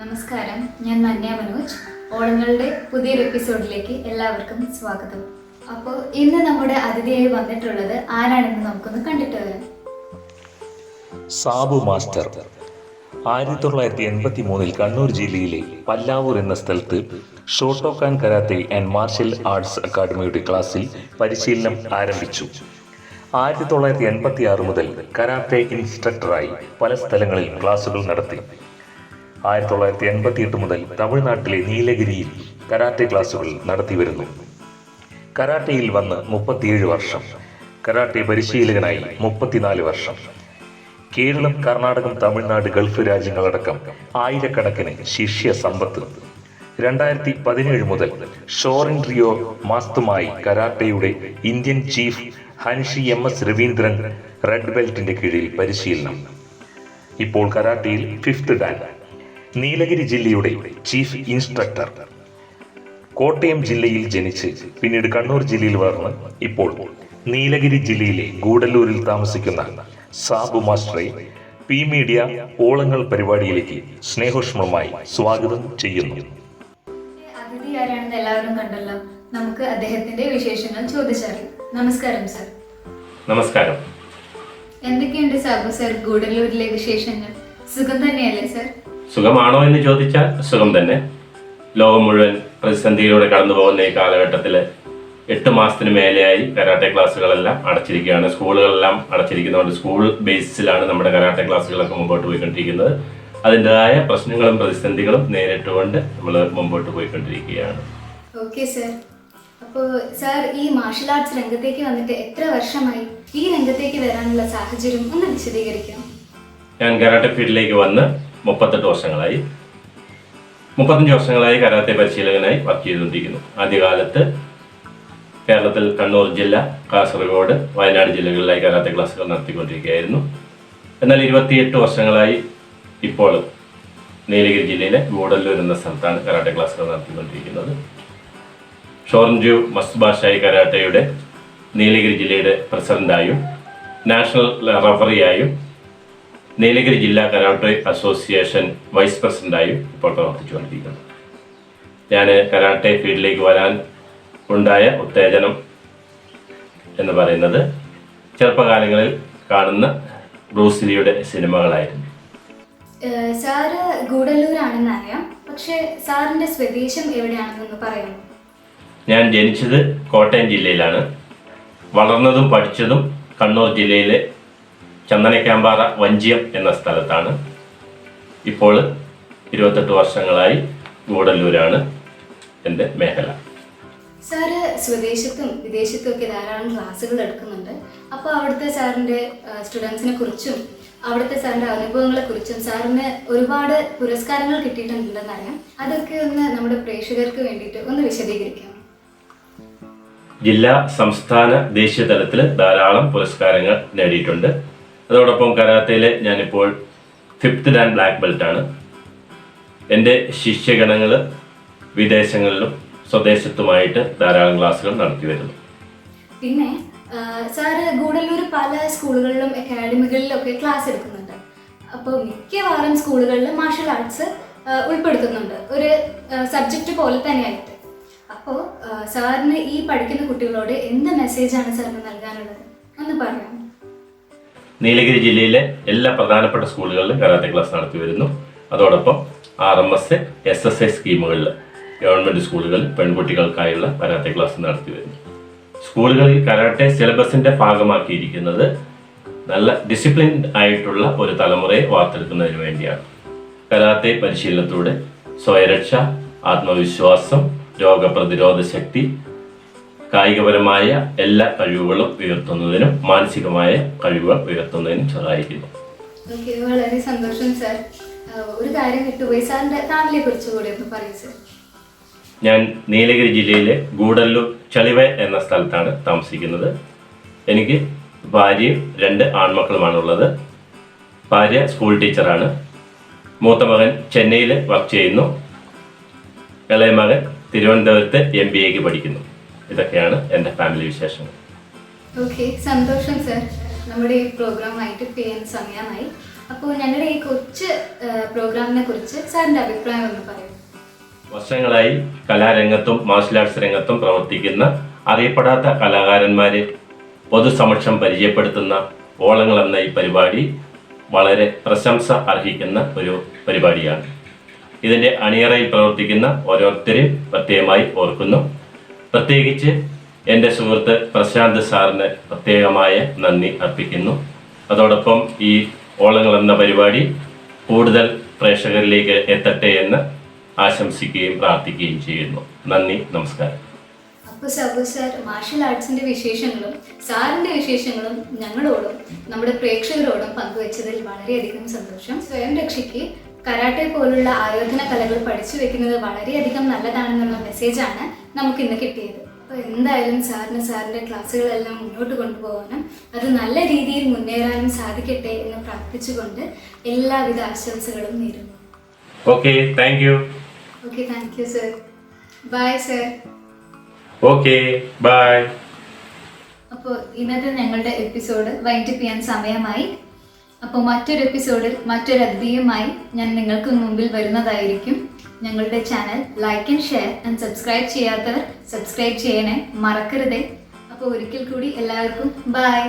നമസ്കാരം, ഞാൻ മന്യ മനോജ്. ഓളങ്ങളുടെ പുതിയൊരു എപ്പിസോഡിലേക്ക് എല്ലാവർക്കും സ്വാഗതം. അപ്പോൾ ഇന്ന് നമ്മുടെ അതിഥിയായി വന്നിട്ടുള്ളത് ആരാണെന്ന് നമുക്കൊന്ന് കണ്ടിട്ട് വരാം. സാബു മാസ്റ്റർ 1983 കണ്ണൂർ ജില്ലയിലെ പല്ലാവൂർ എന്ന സ്ഥലത്ത് Shotokan karate and martial arts അക്കാദമിയുടെ ക്ലാസ്സിൽ പരിശീലനം ആരംഭിച്ചു. 1986 മുതൽ കരാത്തെ ഇൻസ്ട്രക്ടറായി പല സ്ഥലങ്ങളിൽ ക്ലാസുകൾ നടത്തി. 1988 മുതൽ തമിഴ്നാട്ടിലെ നീലഗിരിയിൽ കരാട്ടെ ക്ലാസുകൾ നടത്തിവരുന്നു. കരാട്ടയിൽ വന്ന് 37 വർഷം, കരാട്ടെ പരിശീലകനായി 34 വർഷം. കേരളം, കർണാടകം, തമിഴ്നാട്, ഗൾഫ് രാജ്യങ്ങളടക്കം ആയിരക്കണക്കിന് ശിഷ്യ സമ്പത്ത്. 2017 മുതൽ ഷോറിൻ റിയോ മാസ്തുമായി കരാട്ടയുടെ ഇന്ത്യൻ ചീഫ് ഹൻഷി MS രവീന്ദ്രൻ റെഡ് ബെൽറ്റിന്റെ കീഴിൽ പരിശീലനം. ഇപ്പോൾ കരാട്ടയിൽ 5th ഡാൻ. നീലഗിരി ജില്ലയുടെ ചീഫ് ഇൻസ്ട്രക്ടർ. കോട്ടയം ജില്ലയിൽ ജനിച്ച് പിന്നീട് കണ്ണൂർ ജില്ലയിൽ വളർന്ന് ഇപ്പോൾ നീലഗിരി ജില്ലയിലെ ഗൂഡല്ലൂരിൽ താമസിക്കുന്ന സാബു മാസ്റ്ററെ പി മീഡിയ ഓളങ്ങൾ പരിപാടിയിലേക്ക് സ്നേഹോഷ്മമായി സ്വാഗതം ചെയ്യുന്നു. അതിഥി ആരാണെന്ന് എല്ലാവരും കണ്ടല്ലോ. നമുക്ക് അദ്ദേഹത്തിന്റെ വിശേഷങ്ങൾ ചോദിച്ചറിയാം. നമസ്കാരം സർ. നമസ്കാരം. എന്തൊക്കെയുണ്ട് സാബു സർ ഗൂഡല്ലൂരിലെ വിശേഷങ്ങൾ? സുഖം തന്നെയല്ലേ സർ? സുഖമാണോ എന്ന് ചോദിച്ചാൽ സുഖം തന്നെ. ലോകം മുഴുവൻ പ്രതിസന്ധിയിലൂടെ കടന്നു പോകുന്ന ഈ കാലഘട്ടത്തിൽ 8 മാസത്തിന് മേലെയായി കരാട്ടെ ക്ലാസ്സുകളെല്ലാം അടച്ചിരിക്കുകയാണ്. സ്കൂളുകളെല്ലാം അടച്ചിരിക്കുന്നതുകൊണ്ട് സ്കൂൾ ബേസിലാണ് നമ്മുടെ കരാട്ടെ ക്ലാസ്സുകളൊക്കെ മുമ്പോട്ട് പോയിക്കൊണ്ടിരിക്കുന്നത്. അതിൻ്റെതായ പ്രശ്നങ്ങളും പ്രതിസന്ധികളും നേരിട്ടുകൊണ്ട് നമ്മൾ മുമ്പോട്ട് പോയിക്കൊണ്ടിരിക്കുകയാണ്. Okay sir. അപ്പോൾ സാർ ഈ മാർഷൽ ആർട്സ് രംഗത്തേക്ക് വന്നിട്ട് എത്ര വർഷമായി? ഈ രംഗത്തേക്ക് വരാനുള്ള സാഹചര്യം ഒന്ന് വിശദീകരിക്കാം. ഞാൻ കരാട്ടെ ഫീൽഡിലേക്ക് വന്ന് 38 വർഷങ്ങളായി. 35 വർഷങ്ങളായി കരാട്ടെ പരിശീലകനായി വർക്ക് ചെയ്തുകൊണ്ടിരിക്കുന്നു. ആദ്യകാലത്ത് കേരളത്തിൽ കണ്ണൂർ ജില്ല, കാസർഗോഡ്, വയനാട് ജില്ലകളിലായി കരാട്ടെ ക്ലാസ്സുകൾ നടത്തിക്കൊണ്ടിരിക്കുകയായിരുന്നു. എന്നാൽ 28 വർഷങ്ങളായി ഇപ്പോൾ നീലഗിരി ജില്ലയിലെ ഗൂഡല്ലൂർ എന്ന സ്ഥലത്താണ് കരാട്ടെ ക്ലാസ്സുകൾ നടത്തിക്കൊണ്ടിരിക്കുന്നത്. ഷോറിൻജു മസ്തുബാഷായി കരാട്ടയുടെ നീലഗിരി ജില്ലയുടെ പ്രസിഡന്റായും നാഷണൽ റഫറിയായും നീലഗിരി ജില്ലാ കരാട്ടെ അസോസിയേഷൻ വൈസ് പ്രസിഡന്റായും ഇപ്പോൾ പ്രവർത്തിച്ചുകൊണ്ടിരിക്കുന്നു. ഞാൻ കരാട്ടെ ഫീൽഡിലേക്ക് വരാൻ ഉണ്ടായ ഉത്തേജനം എന്ന് പറയുന്നത് ചെറുപ്പകാലങ്ങളിൽ കാണുന്ന ബ്രൂസ്ലിയുടെ സിനിമകളായിരുന്നു. സാറ് ഗൂഡല്ലൂരാണെന്ന് അറിയാം, പക്ഷേ സാറിന്റെ സ്വദേശം എവിടെയാണെന്നൊന്ന് പറയാമോ? ഞാൻ ജനിച്ചത് കോട്ടയം ജില്ലയിലാണ്. വളർന്നതും പഠിച്ചതും കണ്ണൂർ ജില്ലയിലെ ചന്ദനക്കാമ്പാറ വഞ്ചിയം എന്ന സ്ഥലത്താണ്. ഇപ്പോൾ 28 വർഷങ്ങളായി ഗൂഡല്ലൂരാണ് എൻ്റെ മേഖല. സാറ് സ്വദേശത്തും വിദേശത്തും ഒക്കെ ധാരാളം ക്ലാസ്സുകൾ എടുക്കുന്നുണ്ട്. അപ്പോൾ അവിടുത്തെ സാറിൻ്റെ സ്റ്റുഡൻസിനെ കുറിച്ചും അവിടുത്തെ സാറിൻ്റെ അനുഭവങ്ങളെ കുറിച്ചും സാറിന് ഒരുപാട് പുരസ്കാരങ്ങൾ കിട്ടിയിട്ടുണ്ടെന്നറിയാം. അതൊക്കെ ഒന്ന് നമ്മുടെ പ്രേക്ഷകർക്ക് വേണ്ടിയിട്ട് ഒന്ന് വിശദീകരിക്കാം. ജില്ലാ, സംസ്ഥാന, ദേശീയ തലത്തിൽ ധാരാളം പുരസ്കാരങ്ങൾ നേടിയിട്ടുണ്ട്. അതോടൊപ്പം കരാത്തയിൽ ഞാനിപ്പോൾ 5th ഡാൻ ബ്ലാക്ക് ബെൽറ്റാണ്. എൻ്റെ ശിഷ്യഗണങ്ങൾ വിദേശങ്ങളിലും സ്വദേശത്തുമായിട്ട് ധാരാളം ക്ലാസ്സുകൾ നടത്തി വരുന്നു. പിന്നെ സാറ് ഗൂഡല്ലൂർ പല സ്കൂളുകളിലും അക്കാഡമികളിലും ഒക്കെ ക്ലാസ് എടുക്കുന്നുണ്ട്. അപ്പോൾ മിക്കവാറും സ്കൂളുകളിൽ മാർഷൽ ആർട്സ് ഉൾപ്പെടുത്തുന്നുണ്ട് ഒരു സബ്ജക്റ്റ് പോലെ തന്നെയായിട്ട്. അപ്പോൾ സാറിന് ഈ പഠിക്കുന്ന കുട്ടികളോട് എന്ത് മെസ്സേജാണ് സാറിന് നൽകാനുള്ളത് ഒന്ന് പറയാം. നീലഗിരി ജില്ലയിലെ എല്ലാ പ്രധാനപ്പെട്ട സ്കൂളുകളിലും കരാത്തെ ക്ലാസ് നടത്തി വരുന്നു. അതോടൊപ്പം RMS, SSI സ്കീമുകളിൽ ഗവൺമെൻറ് സ്കൂളുകളിൽ പെൺകുട്ടികൾക്കായുള്ള കരാത്തെ ക്ലാസ് നടത്തി വരുന്നു. സ്കൂളുകളിൽ കരാട്ടെ സിലബസിൻ്റെ ഭാഗമാക്കിയിരിക്കുന്നത് നല്ല ഡിസിപ്ലിൻഡ് ആയിട്ടുള്ള ഒരു തലമുറയെ വാർത്തെടുക്കുന്നതിന് വേണ്ടിയാണ്. കരാത്തെ പരിശീലനത്തിലൂടെ സ്വയരക്ഷ, ആത്മവിശ്വാസം, രോഗപ്രതിരോധ ശക്തി, കായികപരമായ എല്ലാ കഴിവുകളും ഉയർത്തുന്നതിനും മാനസികമായ കഴിവുകൾ ഉയർത്തുന്നതിനും സഹായിക്കുന്നു. ഓക്കെ, വളരെ സന്തോഷം സാർ. ഒരു കാര്യം വിട്ടുപോയി, സാറിൻ്റെ ഫാമിലിയെ കുറിച്ച് കൂടി ഒന്ന് പറയൂ സാർ. ഞാൻ നീലഗിരി ജില്ലയിലെ ഗൂഡല്ലൂർ ചളിവ എന്ന സ്ഥലത്താണ് താമസിക്കുന്നത്. എനിക്ക് ഭാര്യയും 2 ആൺമക്കളുമാണുള്ളത്. ഭാര്യ സ്കൂൾ ടീച്ചറാണ്. മൂത്ത മകൻ ചെന്നൈയിൽ വർക്ക് ചെയ്യുന്നു. ഇളയ മകൻ തിരുവനന്തപുരത്ത് MBAക്ക് പഠിക്കുന്നു. ഇതൊക്കെയാണ് എൻ്റെ ഫാമിലി വിശേഷങ്ങൾ. ഓക്കെ, സന്തോഷം സർ. നമ്മുടെ ഈ പ്രോഗ്രാം വൈൻഡപ്പ് ചെയ്യാൻ സമയമായി. അപ്പോൾ ഞങ്ങളുടെ ഈ കൊച്ചു പ്രോഗ്രാമിനെ കുറിച്ച് സാറിൻ്റെ അഭിപ്രായം ഒന്ന് പറയും. വർഷങ്ങളായി കലാരംഗത്തും മാർഷൽ ആർട്സ് രംഗത്തും പ്രവർത്തിക്കുന്ന അറിയപ്പെടാത്ത കലാകാരന്മാരെ പൊതുസമക്ഷം പരിചയപ്പെടുത്തുന്ന ഓളങ്ങൾ എന്ന ഈ പരിപാടി വളരെ പ്രശംസ അർഹിക്കുന്ന ഒരു പരിപാടിയാണ്. ഇതിൻ്റെ അണിയറയിൽ പ്രവർത്തിക്കുന്ന ഓരോരുത്തരെയും പ്രത്യേകമായി ഓർക്കുന്നു. പ്രത്യേകിച്ച് എൻ്റെ സുഹൃത്ത് പ്രശാന്ത് സാറിന് പ്രത്യേകമായ നന്ദി അർപ്പിക്കുന്നു. അതോടൊപ്പം ഈ ഓളങ്ങൾ എന്ന പരിപാടി കൂടുതൽ പ്രേക്ഷകരിലേക്ക് എത്തട്ടെ എന്ന് ആശംസിക്കുകയും പ്രാർത്ഥിക്കുകയും ചെയ്യുന്നു. നന്ദി, നമസ്കാരം. അപ്പോൾ സബു സാർ മാർഷൽ ആർട്സിൻ്റെ വിശേഷങ്ങളും സാറിൻ്റെ വിശേഷങ്ങളും ഞങ്ങളോടും നമ്മുടെ പ്രേക്ഷകരോടും പങ്കുവച്ചതിൽ വളരെയധികം സന്തോഷം. സ്വയം രക്ഷയ്ക്ക് കരാട്ടെ പോലുള്ള ആയോധന കലകൾ പഠിച്ചു വെക്കുന്നത് വളരെയധികം നല്ലതാണെന്നുള്ള മെസ്സേജാണ് നമുക്കിന്ന് കിട്ടിയത്. അപ്പോൾ എന്തായാലും സാറിൻ്റെ ക്ലാസ്സുകളെല്ലാം മുന്നോട്ട് കൊണ്ടുപോകാനും അത് നല്ല രീതിയിൽ മുന്നേറാനും സാധിക്കട്ടെ എന്ന് പ്രാർത്ഥിച്ചുകൊണ്ട് എല്ലാവിധ ആശംസകളും നേരുന്നു. Okay, thank you. Okay, thank you sir. Bye sir. Okay, bye. അപ്പോൾ ഇന്നത്തെ ഞങ്ങളുടെ എപ്പിസോഡ് വൈൻഡപ്പ് ചെയ്യാൻ സമയമായി. അപ്പോൾ മറ്റൊരു എപ്പിസോഡിൽ മറ്റൊരു അതിഥിയുമായി ഞാൻ നിങ്ങൾക്ക് മുമ്പിൽ വരുന്നതായിരിക്കും. ഞങ്ങളുടെ channel like and share and subscribe ചെയ്യാത്തവർ സബ്സ്ക്രൈബ് ചെയ്യണേ, മറക്കരുതേ. അപ്പോൾ ഒരിക്കൽ കൂടി എല്ലാവർക്കും ബൈ.